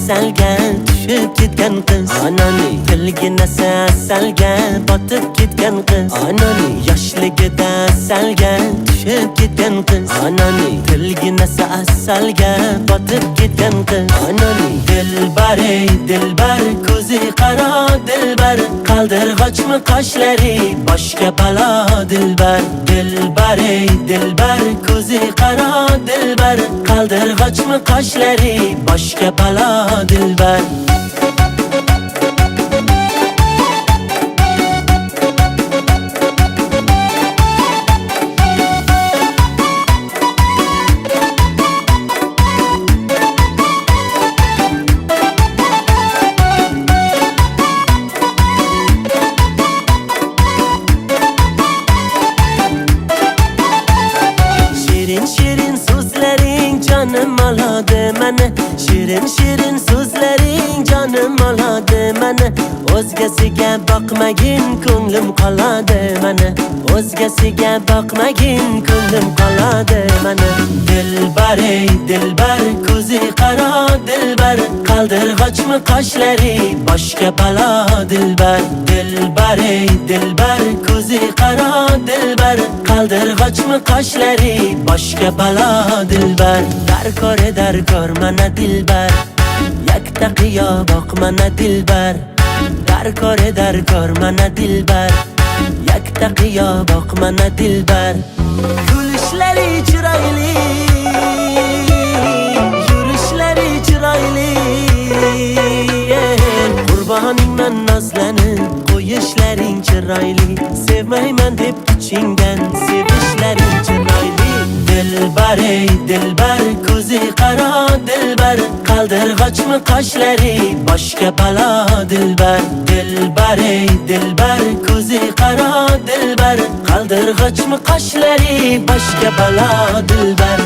asalga tushib ketgan qiz. Anani tilginasi asalga botib ketgan qiz. Anani yoshligida asalga tushib ketgan qiz. Anani tilginasi asalga botib ketgan qiz. Anani dilbar ey dilbar, ko'zi qaro dilbar, qaldirg'ochmi qoshlari boshga balo dilbar. Dilbar ey dilbar, ko'zi qaro dilbar, qaldirg'ochmi qoshlari boshga balo dilbar. Shirin so'zlaring jonim oladi meni, shirin so'zlaring jonim oladi meni. O'zgasiga boqmagin ko'nglim qoladi meni, o'zgasiga boqmagin ko'nglim qoladi meni. Dilbar ey dilbar, ko'zi qaro dilbar, qaldirg'ochmi qoshlari boshga balo dilbar. Dilbar ey dilbar, ko'zi qaro dilbar, qaldirg'ochmi qoshlari boshga balo dilbar. Darkor mana dilbar, yakta qiyo boq mana dilbar. Darkor mana dilbar, yakta qiyo boq mana dilbar. Kulishlari chiroyli, yurishlari chiroyli, qurboningman nozlanib, qo'yishlaring chiroyli. Sevmayman deb ichingdan sevishlaring chiroyli. Dilbar ey dilbar, ko'zi qaro dilbar, qaldirg'ochmi qoshlari boshga balo dilbar. Dilbar ey dilbar, ko'zi qaro dilbar, qaldirg'ochmi qoshlari boshga balo dilbar.